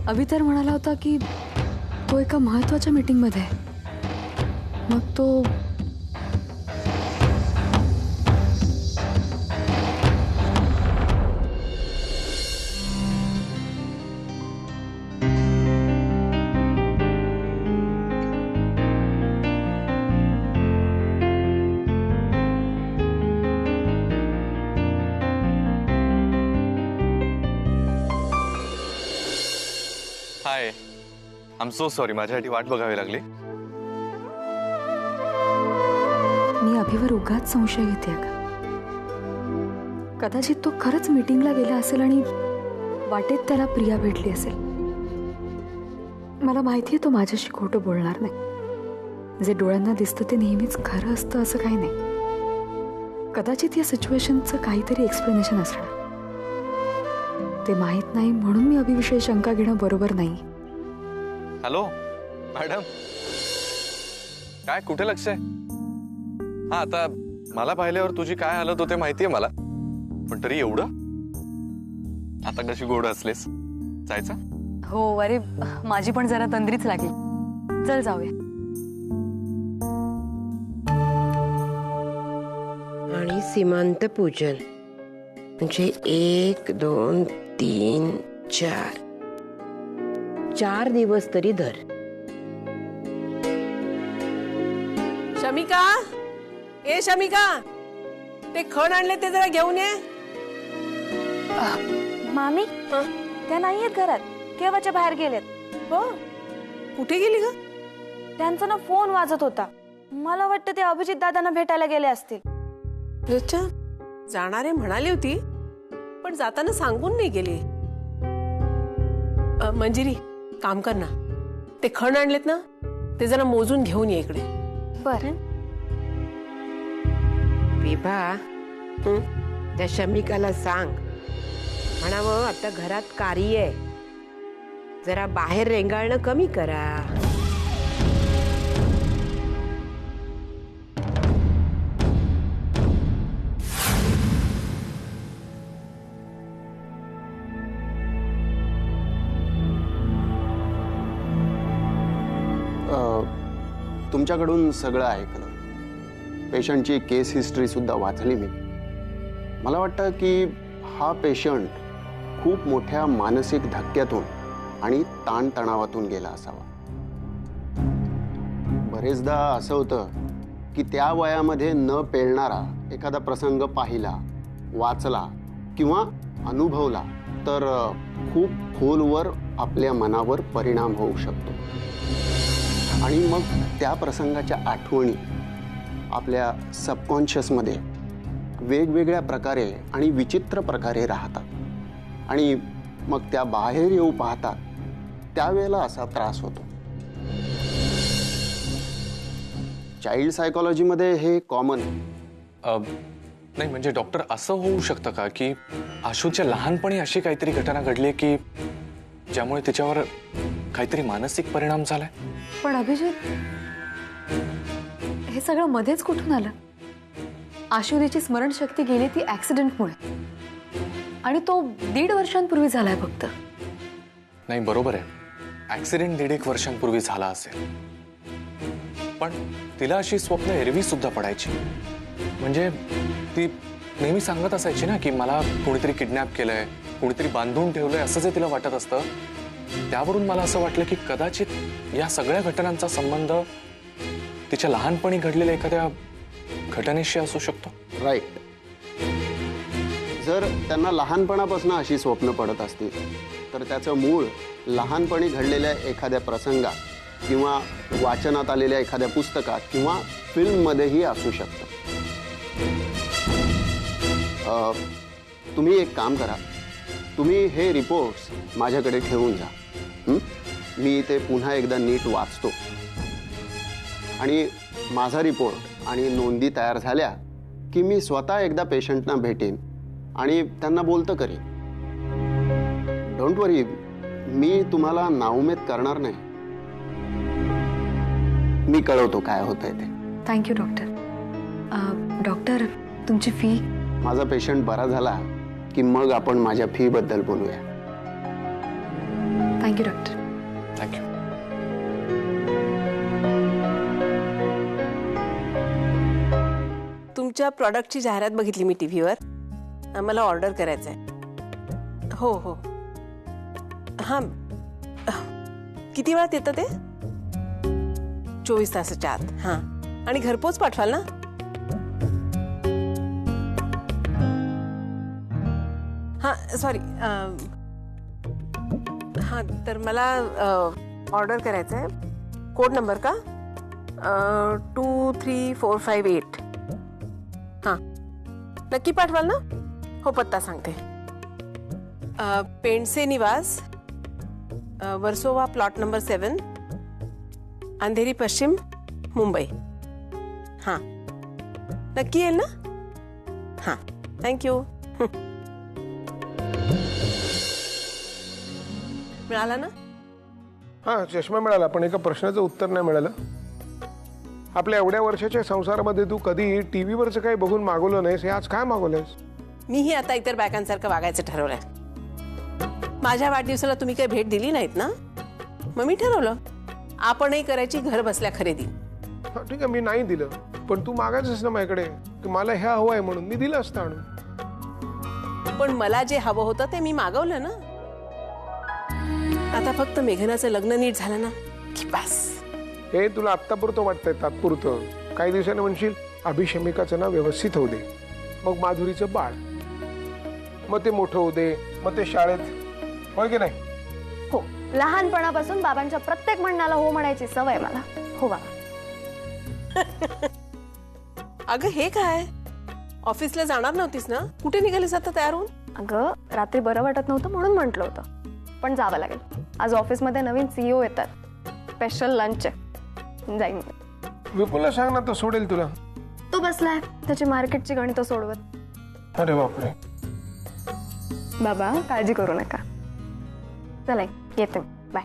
अभि तर म्हणाला होता की तो एका महत्त्वाच्या मीटिंगमध्ये आहे. मग तो हाय, आय एम सो सॉरी, माझ्यासाठी वाट बघावी लागली. मी अभिवर उगाच संशय घेते का? कदाचित तो खरंच मीटिंगला गेला असेल आणि वाटेत त्याला प्रिया भेटली असेल. मला माहिती आहे तो माझ्याशी खोटं बोलणार नाही. जे डोळ्यांना दिसतं ते नेहमीच खरं असतं असं काही नाही. कदाचित या सिच्युएशनचं काहीतरी एक्सप्लेनेशन असणार. ते माहित नाही म्हणून मी अभिविषयी शंका घेणं बरोबर नाही. हॅलो मॅडम, काय कुठे लक्ष आहे? हा, आता मला पाहिल्यावर तुझी काय हालत होते माहितीये मला, पण तरी एवढं आता कशी गोड असलेस. जायचं? हो, अरे माझी पण जरा तंद्रीच लागली. चल जाऊया. आणि सीमांत पूजन म्हणजे 1 2 3 4 दिवस तरी धर. शमिका, ए शमिका, ते खण आणले ते जरा घेऊन ये. मामी, त्या नाहीयेत घरात, केव्हाच्या बाहेर गेलेत. हो, कुठे गेली ग? त्यांचा ना फोन वाजत होता. मला वाटतं ते अभिजित दादांना भेटायला गेले असतील. अच्छा, जाणारे म्हणाली होती पण जाताना सांगून नाही गेली. मंजिरी, काम कर ना, ते खण आणलेत ना ते जरा मोजून घेऊन ये इकडे. बरं. विभा, त्या शमिकाला सांग, म्हणावं आता घरात कार्य आहे, जरा बाहेर रेंगाळणं कमी करा. तुमच्याकडून सगळं ऐकलं, पेशंटची केस हिस्ट्री सुद्धा वाचली मी. मला वाटतं की हा पेशंट खूप मोठ्या मानसिक धक्क्यातून आणि ताणतणावातून गेला असावा. बरेचदा असं होतं की त्या वयामध्ये न पेलणारा एखादा प्रसंग पाहिला, वाचला किंवा अनुभवला तर खूप खोलवर आपल्या मनावर परिणाम होऊ शकतो. आणि मग त्या प्रसंगाच्या आठवणी आपल्या सबकॉन्शियसमध्ये वेगवेगळ्या प्रकारे आणि विचित्र प्रकारे राहतात. आणि मग त्या बाहेर येऊ पाहतात त्यावेळेला असा त्रास होतो. चाइल्ड सायकोलॉजीमध्ये हे कॉमन आहे. नाही म्हणजे डॉक्टर, असं होऊ शकतं का की आशूच्या लहानपणी अशी काहीतरी घटना घडली की ज्यामुळे तिच्यावर काहीतरी मानसिक परिणाम झालाय? पण अभिजित, हे सगळं मध्येच कुठून आलं? आशुदीची स्मरणशक्ती गेली ती ऍक्सिडेंटमुळे, आणि तो 1.5 वर्षांपूर्वी झालाय फक्त. नाही बरोबर आहे, ऍक्सिडेंट 1.5 वर्षांपूर्वी झाला असेल, पण तिला अशी स्वप्न एरवी सुद्धा पडायची. म्हणजे ती नेहमी सांगत असायची ना की मला कोणीतरी किडनॅप केलंय, कोणीतरी बांधून ठेवलंय, असं जे तिला वाटत असतं. त्यावरून मला असं वाटलं की कदाचित या सगळ्या घटनांचा संबंध तिच्या लहानपणी घडलेल्या एखाद्या घटनेशी असू शकतो. राईट. जर त्यांना लहानपणापासून अशी स्वप्न पडत असतील तर त्याचं मूळ लहानपणी घडलेल्या एखाद्या प्रसंगात किंवा वाचनात आलेल्या एखाद्या पुस्तकात किंवा फिल्ममध्येही असू शकतं. तुम्ही एक काम करा, तुम्ही हे रिपोर्ट्स माझ्याकडे ठेवून जा. मी ते पुन्हा एकदा नीट वाचतो आणि माझा रिपोर्ट आणि नोंदी तयार झाल्या की मी स्वतः एकदा पेशंटना भेटेन आणि त्यांना बोलतं करीन. डोंट वरी, मी तुम्हाला नाउमेद करणार नाही. मी कळवतो काय होतंय ते. Thank you doctor. डॉक्टर, तुमची फी? माझा पेशंट बरा झाला की मग आपण माझ्या फी बद्दल बोलूया. Thank you doctor. थँक्यू. तुमच्या प्रॉडक्टची जाहिरात बघितली मी टीव्हीवर. मला ऑर्डर करायचं आहे. हो हो हां. किती वेळात येतं ते? 24 तासाच्या आत. हां. आणि घरपोच पाठवाल ना? हां सॉरी. हां तर मला ऑर्डर करायचं आहे. कोड नंबर का? 23458. हां नक्की पाठवाल ना? हो पत्ता सांगते. पेंडसे निवास, वर्सोवा प्लॉट नंबर 7, अंधेरी पश्चिम, मुंबई. हां नक्की येईल ना? हां थँक्यू. मिळाला ना? हा चष्मा मिळाला, पण एका प्रश्नाचं उत्तर नाही मिळालं. आपल्या एवढ्या वर्षाच्या संसारामध्ये तू कधी टीव्हीवरचं काही बघून मागवलं नाहीस, हे आज काय मागवलंयस? मीही आता इतर बायकांसारखं वागायचं ठरवलंय. माझ्या वाढदिवसाला तुम्ही काही भेट दिली नाहीत ना, मग मी ठरवलं आपणही करायची घर बसल्या खरेदी. हा ठीक आहे, मी नाही दिलं, पण तू मागायचंस ना माझ्याकडे की मला ह्या हवं आहे म्हणून. मी दिलं असतं आणून. पण मला जे हवं होतं ते मी मागवलं ना. आता फक्त मेघनाचं लग्न नीट झालं ना की बस. हे तुला आत्तापुरतं वाटतंय, तात्पुरतं. काही दिवसांनी म्हणशील अभिषमिकाचं नाव व्यवस्थित होऊ दे, मग माधुरीचं बाळ, मग ते मोठं होऊ दे, मग ते शाळेत. होय की नाही? हो, लहानपणापासून बाबांच्या प्रत्येक म्हणण्याला हो म्हणायची सवय मला. हो बाबा. अगं हे काय, ऑफिसला जाणार नव्हतीस ना? कुठे निघालीस आता तयार होऊन? अगं रात्री बरं वाटत नव्हतं म्हणून म्हटलं होतं, पण जावं लागेल. आज ऑफिसमध्ये नवीन CEO येतात. स्पेशल लंच आहे, जाईन. विपुलला सांग ना, तो सोडेल तुला. तो बसलाय त्याची मार्केटची गणितं सोडवत. अरे बापरे. बाबा काळजी करू नका. चला येते, बाय.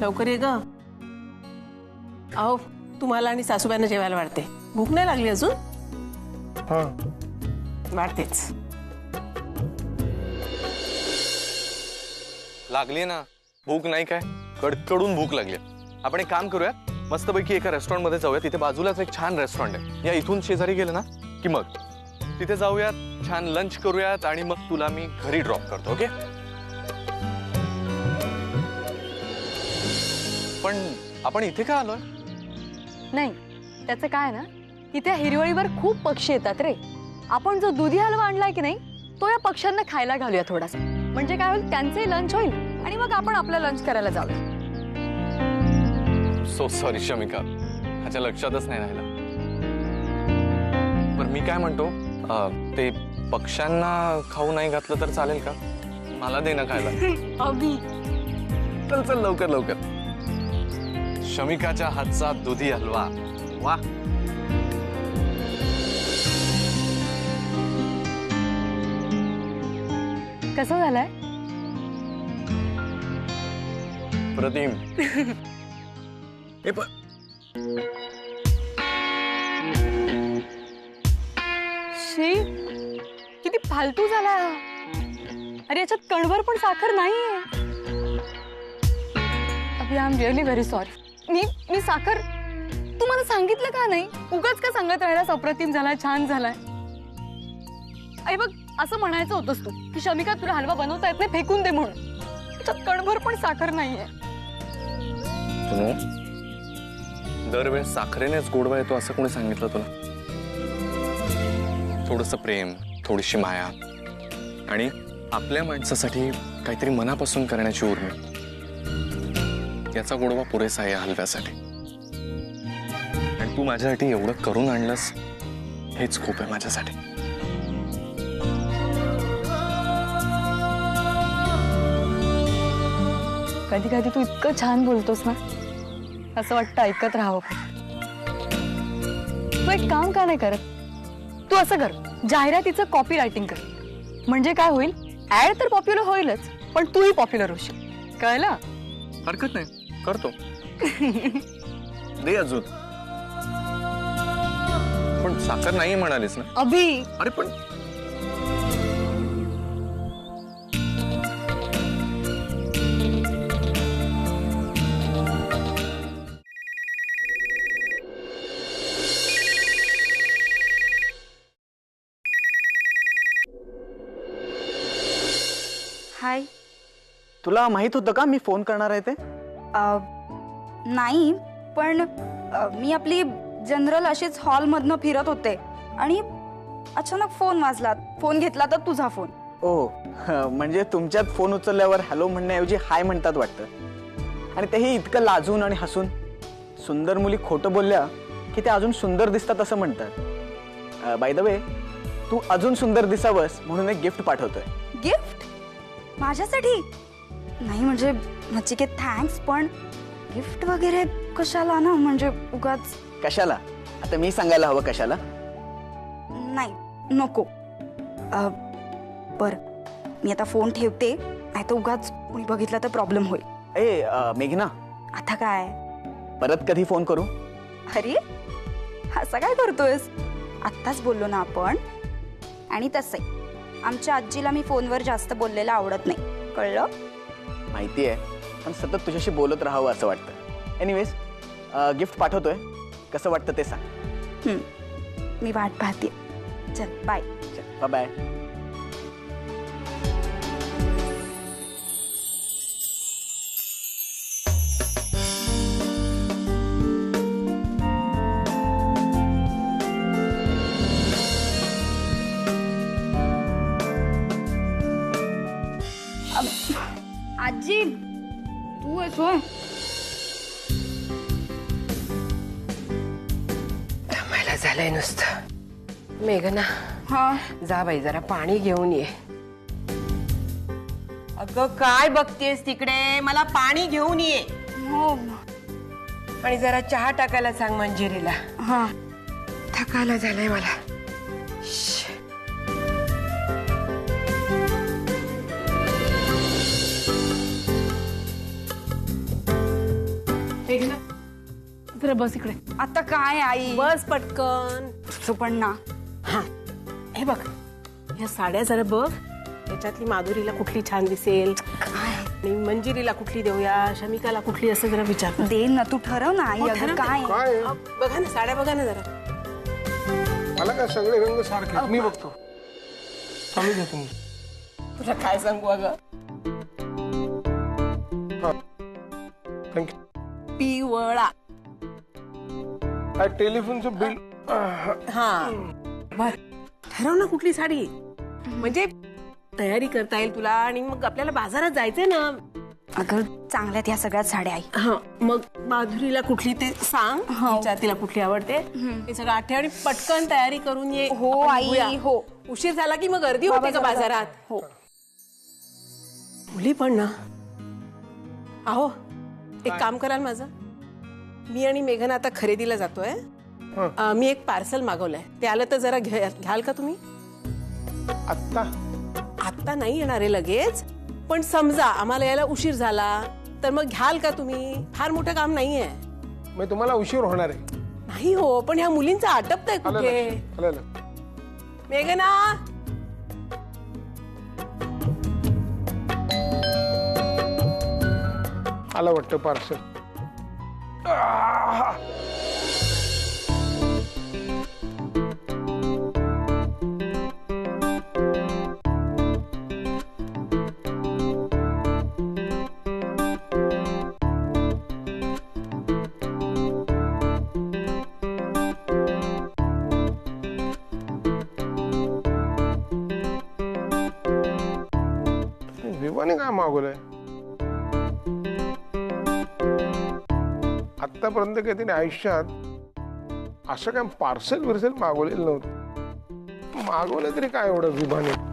लवकर ये ग. अहो तुम्हाला आणि सासूबाईंना जेवायला वाढते. भूक नाही लागली अजून? हा वाढतेच. लागली ना भूक? नाही काय, कडकडून भूक लागली. आपण एक काम करूया, मस्तपैकी एका रेस्टॉरंट मध्ये जाऊया. तिथे बाजूलाच एक छान रेस्टॉरंट आहे. या इथून शेजारी गेलं ना की मग तिथे जाऊयात, छान लंच करूयात आणि मग तुला मी घरी ड्रॉप करतो. ओके? पण आपण इथे का आलोय? नाही, त्याचं काय ना, इथे हिरवळीवर खूप पक्षी येतात रे. आपण जो दुधी हलवा आणलाय की नाही, तो या पक्ष्यांना खायला घालूया थोडासा. म्हणजे काय होईल, त्यांचंही लंच होईल आणि मग आपण आपलं लंच करायला जाऊया. सो सॉरी शमिका, माझ्या लक्षातच नाही राहिलं. पण मी काय म्हणतो, ते पक्ष्यांना खाऊ नाही घातलं तर चालेल का? मला दे ना खायला. अगदी. चल चल लवकर लवकर. शमिकाच्या हातचा दुधी हलवा. वा. कसं झालंय? प्रतिम. शी, किती फालतू झाला. अरे याच्यात कणभर पण साखर नाहीये. Abhi, I am really very sorry. मी साखर तुम्हाला सांगितलं का नाही? उगाच का सांगत राहिलास अप्रतिम झालाय, छान झालाय. अरे बघ, असं म्हणायचं होतंस तू की शमिका तुला हलवा बनवता येत नाही, फेकून दे म्हणून. त्याच्यात कणभर पण साखर नाहीये. दरवेळेस साखरेनेच गोडवा येतो असं कोणी सांगितलं तुला? थोडंसं प्रेम, थोडीशी माया आणि आपल्या माणसासाठी काहीतरी मनापासून करण्याची उर्मी, याचा गोडवा पुरेसा आहे हलव्यासाठी. आणि तू माझ्यासाठी एवढं करून आणलंस, हेच खूप आहे माझ्यासाठी. कधी कधी तू इतकं छान बोलतोस ना, असं वाटतं ऐकत राहावं. तू एक काम का नाही करत? तू असं कर, जाहिरातीचं कॉपी रायटिंग कर. म्हणजे काय होईल, ऍड तर पॉप्युलर होईलच, पण तूही पॉप्युलर होशील. कळलं? हरकत नाही, करतो. दे अजून. पण साखर नाही म्हणालीस ना? अभि, अरे पण हाय. तुला माहित होतं का मी फोन करणार आहे ते? नाही, पण मी आपली जनरल अशीच हॉलमधनं फिरत होते आणि अचानक फोन वाजला. फोन घेतला तर तुझा फोन. ओ म्हणजे तुमच्यात फोन उचलल्यावर हॅलो म्हणण्याऐवजी हाय म्हणतात वाटतं. आणि तेही इतकं लाजून आणि हसून. सुंदर मुली खोटं बोलल्या की ते अजून सुंदर दिसतात असं म्हणतात. बाय द वे, तू अजून सुंदर दिसावंस म्हणून एक गिफ्ट पाठवतोय. गिफ्ट? माझ्यासाठी? नाही म्हणजे नचिकेत थँक्स, पण गिफ्ट वगैरे कशाला ना, म्हणजे उगाच. कशाला? आता मी सांगायला हवं कशाला? नाही नको. बर, मी आता फोन ठेवते, नाही तर उगाच कुणी बघितलं तर प्रॉब्लेम होईल. ए मेघना, आता काय? परत कधी फोन करू? अरे असं काय करतोयस? आत्ताच बोललो ना आपण. आणि तसंही आमच्या आजीला मी फोनवर जास्त बोललेलं आवडत नाही, कळलं? माहिती आहे, पण सतत तुझ्याशी बोलत राहावं असं वाटतं. एनिवेज, गिफ्ट पाठवतोय, कसं वाटतं ते सांग. मी वाट पाहते. चल बाय. चल बाय. आजी, तू आहेस होय? दमायला झालंय नुसतं. मेघना, हा. जा बाई, जरा पाणी घेऊन ये. अगं काय बघतेस तिकडे? मला पाणी घेऊन ये. हो. आणि जरा चहा टाकायला सांग मंजिरीला. हा. थकायला झालंय मला. जरा बस इकडे. आता काय आई? बस पटकन. पण ना. हा, हे बघ, या साड्या जरा बघ. याच्यातली माधुरीला कुठली छान दिसेल, आणि मंजिरीला कुठली देऊया, शमिकाला कुठली, असं जरा विचार दे ना, तू ठरव ना आई. अगं काय? काय बघा ना, साड्या बघा ना जरा. मला काय सगळे रंग सारखे? मी बघतो. चालू घ्या तुम्ही. तुला काय सांगू अगं, थँक्यू. पिवळा. टेलिफोनचं बिल. हा, बर, ठरव ना कुठली साडी, म्हणजे तयारी करता येईल तुला. आणि मग आपल्याला बाजारात जायचंय ना. अगं चांगल्यात या सगळ्यात साड्या आई. हा, मग माधुरीला कुठली ते सांग. तिला कुठली आवडते हे सगळं आठवण, आणि पटकन तयारी करून ये. हो आपण आई. बघूया. हो. उशीर झाला की मग गर्दी होते का बाजारात? हो. मुली पण ना. अहो, एक काम कराल माझं? मी आणि मेघना आता खरेदीला जातोय. मी एक पार्सल मागवलंय, ते आलं तर जरा घ्याल का तुम्ही? आत्ता नाही येणार आहे लगेच, पण समजा आम्हाला यायला उशीर झाला तर मग घ्याल का तुम्ही? फार मोठं काम नाहीये. मग तुम्हाला उशीर होणार आहे? नाही हो, पण ह्या मुलींचं आटपतंय कुठे. मेघना, आलं वाटतं पार्सल. विवाने काय मागवलंय? आतापर्यंत काही तिने आयुष्यात असं काय पार्सल बिर्सल मागवलेलं नव्हतं. मागवलं तरी काय एवढं विभाने.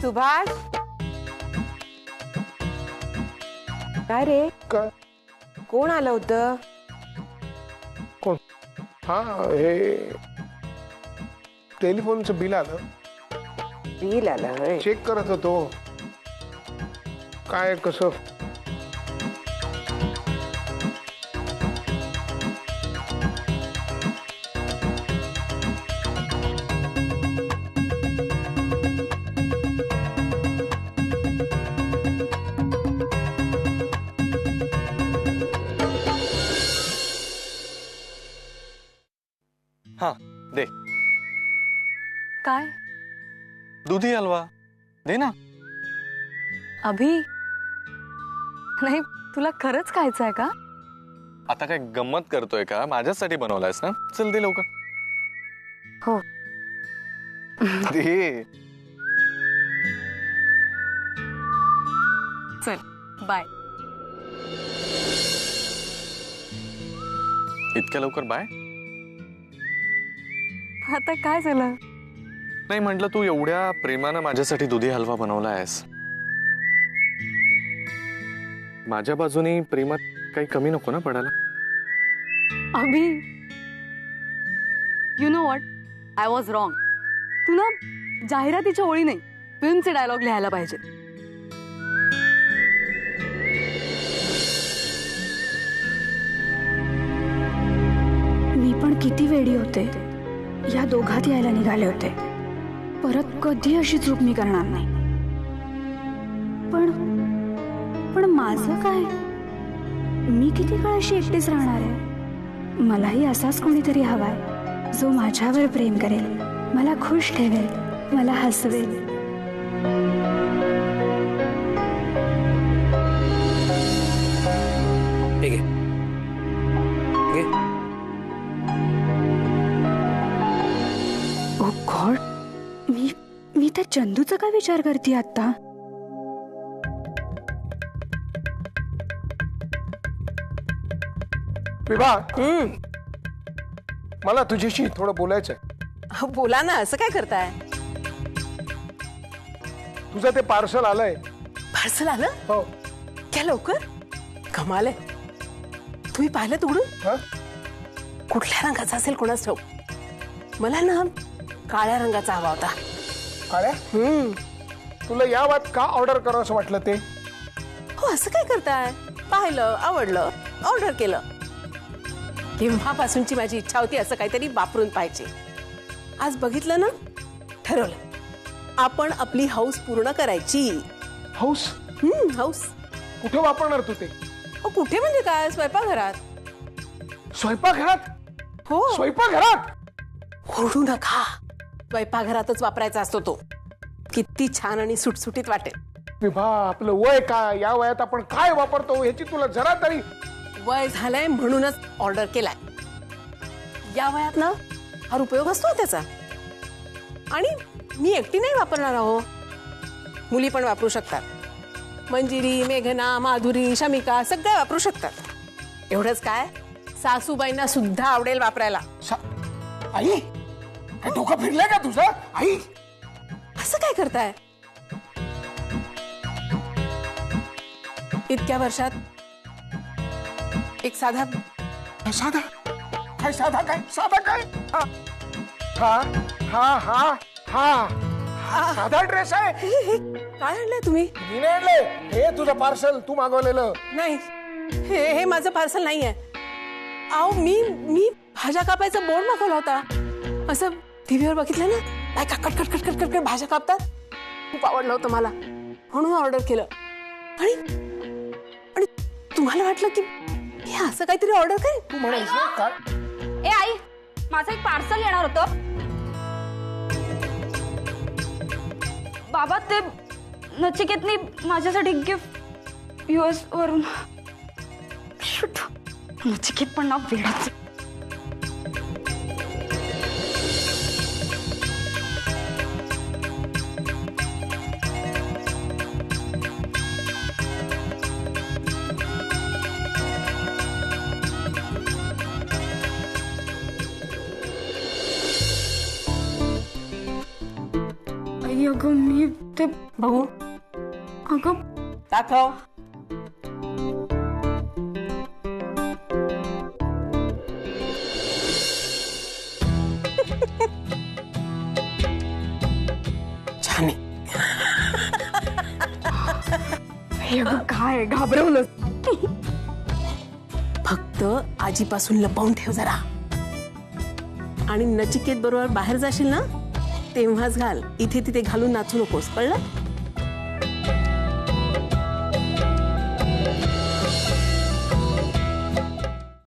सुभाष, काय रे? काय? कोण आलं होतं? कोण? हा, हे टेलिफोनचं बिल आलं. बिल आलं? चेक करत होतो काय कसं. दे. काय दुधी हलवा दे ना. अभि, नाही तुला खरंच खायचं आहे का? आता काय गंमत करतोय का? माझ्यासाठी बनवलायस ना? चल दे लवकर. हो. दे. चल बाय. इतक्या लवकर बाय? आता काय झालं? नाही म्हटलं, तू एवढ्या प्रेमानं माझ्यासाठी दुधी हलवा बनवलायस. माझ्या बाजूने प्रेमात काही कमी नको ना पडायला. Abhi, you know what, I was wrong. तू ना जाहिरातीच्या ओळी नाही, फिल्मचे डायलॉग लिहायला पाहिजे. मी पण किती वेडी होते. या दोघात यायला निघाले होते. परत कधी अशी चूक मी करणार नाही. पण माझं काय? मी किती काळ अशी एकटीच राहणार आहे? मलाही असाच कोणीतरी हवाय, जो माझ्यावर प्रेम करेल, मला खुश ठेवेल, मला हसवेल. ओ गॉड, मी त्या चंदूचा काय विचार करते आता? विभा, मला तुझ्याशी थोडं बोलायचंय. बोला ना, असं काय करताय? तुझं ते पार्सल आलंय. पार्सल आलं? हो. क्या लवकर? कमाल आहे. तुम्ही पाहिलं उघडून? हा? कुठल्या रंगाचा असेल कोणाच ठाऊक. मला ना काळ्या रंगाचा हवा होता. काळ्या? तुला या वात का ऑर्डर करावं असं वाटलं ते? हो, असं काय करताय? पाहिलं, आवडलं, ऑर्डर केलं. तेव्हापासूनची माझी इच्छा होती असं काहीतरी वापरून पाहिजे. आज बघितलं ना, ठरवलं आपण आपली हौस पूर्ण करायची. हौस? हौस. कुठे वापरणार तू ते? कुठे म्हणजे काय? स्वयंपाकघरात. स्वयंपाकघरात? हो. स्वयंपाकघरात? ओरडू नका. स्वयंपाकघरातच वापरायचा असतो तो. किती छान आणि सुटसुटीत वाटेल. विभा, आपलं वय काय? या वयात आपण काय वापरतो ह्याची तुला जरा तरी वय झालंय म्हणूनच ऑर्डर केलाय. या वयात ना फार उपयोग असतो त्याचा. आणि मी एकटी नाही वापरणार आहो, मुली पण वापरू शकतात. मंजिरी, मेघना, माधुरी, शमिका सगळ्या वापरू शकतात. एवढंच काय, सासूबाईंना सुद्धा आवडेल वापरायला. आई, काय डोकं फिरलंय का तुझं? आई, असं काय करताय? इतक्या वर्षात एक साधा साधा काय? साधा काय? साधा काय? हा हा हा हा हा साधा ड्रेस आहे. काय आणलंय तुम्ही? मी नाही आणलंय. हे तुझं पार्सल तू मागवलेलं. नाही, हे माझं पार्सल नाहीये. अहो, मी भाज्या कापायचा बोर्ड मागवला होता. असं टीव्हीवर बघितलं ना, काय cut cut cut cut cut भाज्या कापतात. खूप आवडलं होतं मला, म्हणून ऑर्डर केलं. आणि तुम्हाला वाटलं की हे असं काहीतरी ऑर्डर काय? तू म्हणालीस ना काय? ए आई, माझं एक पार्सल येणार होतं. बाबा, ते नचिकेतनी माझ्यासाठी गिफ्ट US वरून. नचिकेत पण ना वेळाच. अगं, मी ते बघू. अगं, दाखव. छान. अगं काय घाबरवलं. फक्त आजीपासून लपवून ठेव जरा. आणि नचिकेत बरोबर बाहेर जाशील ना, तेव्हाच घाल. इथे तिथे घालून नाचू नकोस, कळलं?